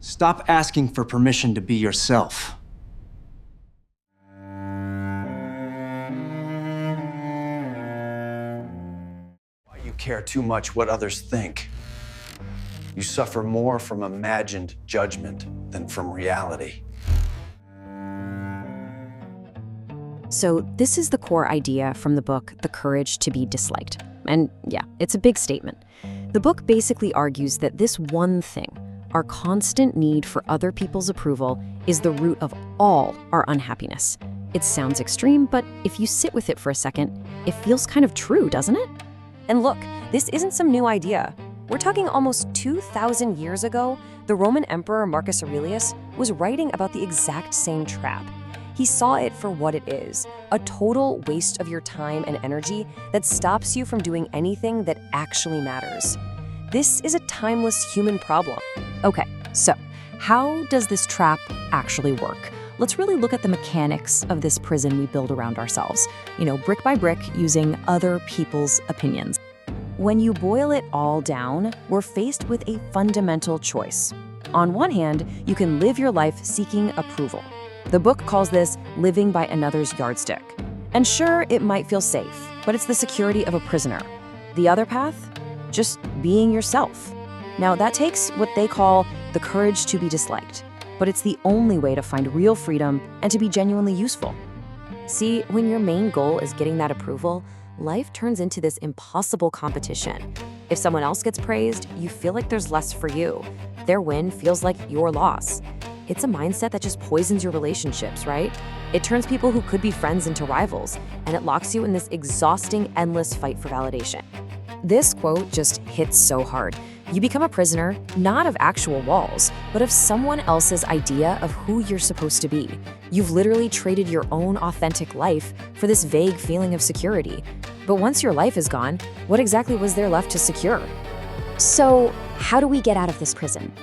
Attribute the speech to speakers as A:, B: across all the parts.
A: Stop asking for permission to be yourself. You care too much what others think. You suffer more from imagined judgment than from reality.
B: So this is the core idea from the book, The Courage to be Disliked. And yeah, it's a big statement. The book basically argues that this one thing, our constant need for other people's approval, is the root of all our unhappiness. It sounds extreme, but if you sit with it for a second, it feels kind of true, doesn't it?
C: And look, this isn't some new idea. We're talking almost 2,000 years ago, the Roman Emperor Marcus Aurelius was writing about the exact same trap. He saw it for what it is, a total waste of your time and energy that stops you from doing anything that actually matters. This is a timeless human problem.
B: Okay, so how does this trap actually work? Let's really look at the mechanics of this prison we build around ourselves, brick by brick, using other people's opinions. When you boil it all down, we're faced with a fundamental choice. On one hand, you can live your life seeking approval. The book calls this living by another's yardstick. And sure, it might feel safe, but it's the security of a prisoner. The other path? Just being yourself. Now, that takes what they call the courage to be disliked, but it's the only way to find real freedom and to be genuinely useful. See, when your main goal is getting that approval, life turns into this impossible competition. If someone else gets praised, you feel like there's less for you. Their win feels like your loss. It's a mindset that just poisons your relationships, right? It turns people who could be friends into rivals, and it locks you in this exhausting, endless fight for validation. This quote just hits so hard. You become a prisoner, not of actual walls, but of someone else's idea of who you're supposed to be. You've literally traded your own authentic life for this vague feeling of security. But once your life is gone, what exactly was there left to secure?
D: So, how do we get out of this prison?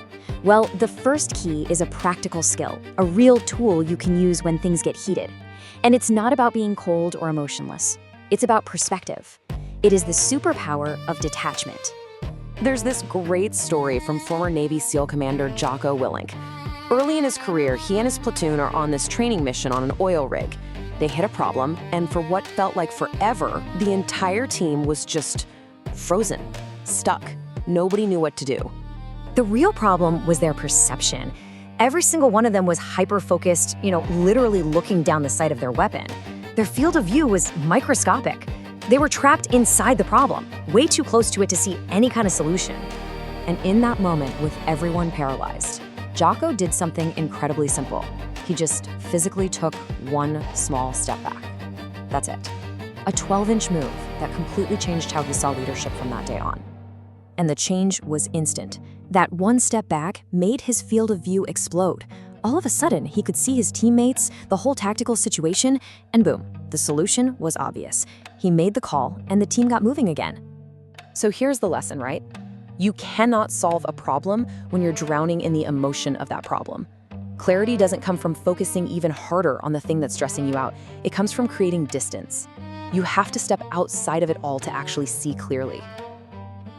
D: Well, the first key is a practical skill, a real tool you can use when things get heated. And it's not about being cold or emotionless. It's about perspective. It is the superpower of detachment.
C: There's this great story from former Navy SEAL commander Jocko Willink. Early in his career, he and his platoon are on this training mission on an oil rig. They hit a problem, and for what felt like forever, the entire team was just frozen, stuck. Nobody knew what to do.
D: The real problem was their perception. Every single one of them was hyper-focused, literally looking down the sight of their weapon. Their field of view was microscopic. They were trapped inside the problem, way too close to it to see any kind of solution.
B: And in that moment, with everyone paralyzed, Jocko did something incredibly simple. He just physically took one small step back. That's it. A 12-inch move that completely changed how he saw leadership from that day on. And the change was instant. That one step back made his field of view explode. All of a sudden, he could see his teammates, the whole tactical situation, and boom, the solution was obvious. He made the call, and the team got moving again.
C: So here's the lesson, right? You cannot solve a problem when you're drowning in the emotion of that problem. Clarity doesn't come from focusing even harder on the thing that's stressing you out. It comes from creating distance. You have to step outside of it all to actually see clearly.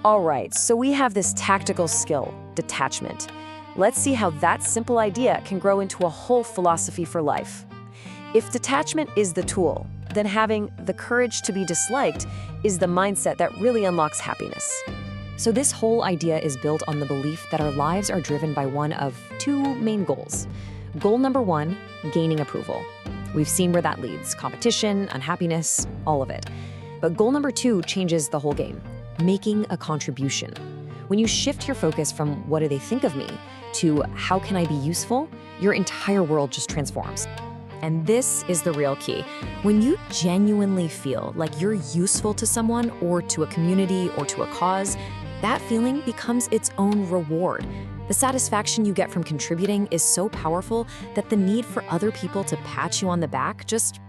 C: All right, so we have this tactical skill, detachment. Let's see how that simple idea can grow into a whole philosophy for life. If detachment is the tool, then having the courage to be disliked is the mindset that really unlocks happiness.
B: So this whole idea is built on the belief that our lives are driven by one of two main goals. Goal number one, gaining approval. We've seen where that leads: competition, unhappiness, all of it. But goal number two changes the whole game: making a contribution. When you shift your focus from what do they think of me to how can I be useful, your entire world just transforms. And this is the real key. When you genuinely feel like you're useful to someone or to a community or to a cause, that feeling becomes its own reward. The satisfaction you get from contributing is so powerful that the need for other people to pat you on the back just,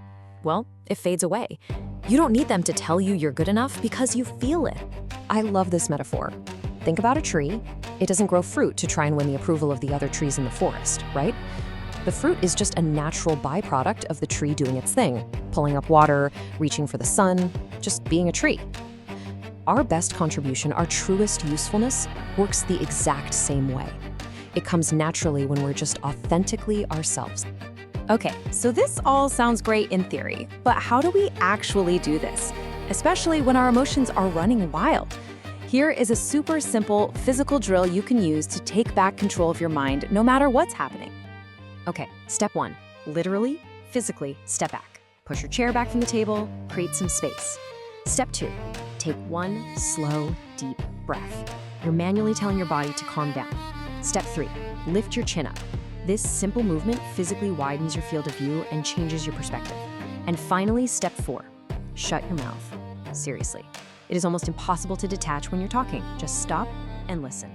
B: well, it fades away. You don't need them to tell you you're good enough because you feel it.
C: I love this metaphor. Think about a tree. It doesn't grow fruit to try and win the approval of the other trees in the forest, right? The fruit is just a natural byproduct of the tree doing its thing, pulling up water, reaching for the sun, just being a tree. Our best contribution, our truest usefulness, works the exact same way. It comes naturally when we're just authentically ourselves.
B: Okay, so this all sounds great in theory, but how do we actually do this? Especially when our emotions are running wild. Here is a super simple physical drill you can use to take back control of your mind no matter what's happening.
C: Okay, step 1, literally, physically step back. Push your chair back from the table, create some space. Step 2, take one slow, deep breath. You're manually telling your body to calm down. Step 3, lift your chin up. This simple movement physically widens your field of view and changes your perspective. And finally, step 4, shut your mouth. Seriously, it is almost impossible to detach when you're talking. Just stop and listen.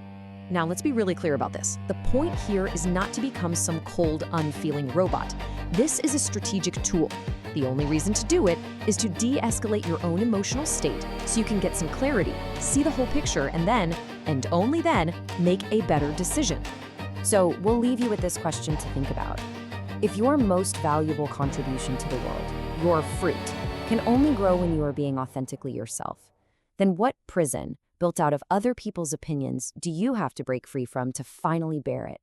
C: Now, let's be really clear about this. The point here is not to become some cold, unfeeling robot. This is a strategic tool. The only reason to do it is to de-escalate your own emotional state so you can get some clarity, see the whole picture, and then, and only then, make a better decision.
B: So we'll leave you with this question to think about. If your most valuable contribution to the world, your fruit, can only grow when you are being authentically yourself, then what prison, built out of other people's opinions, do you have to break free from to finally bear it?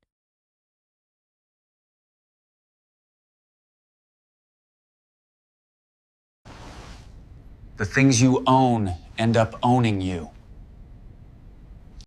A: The things you own end up owning you.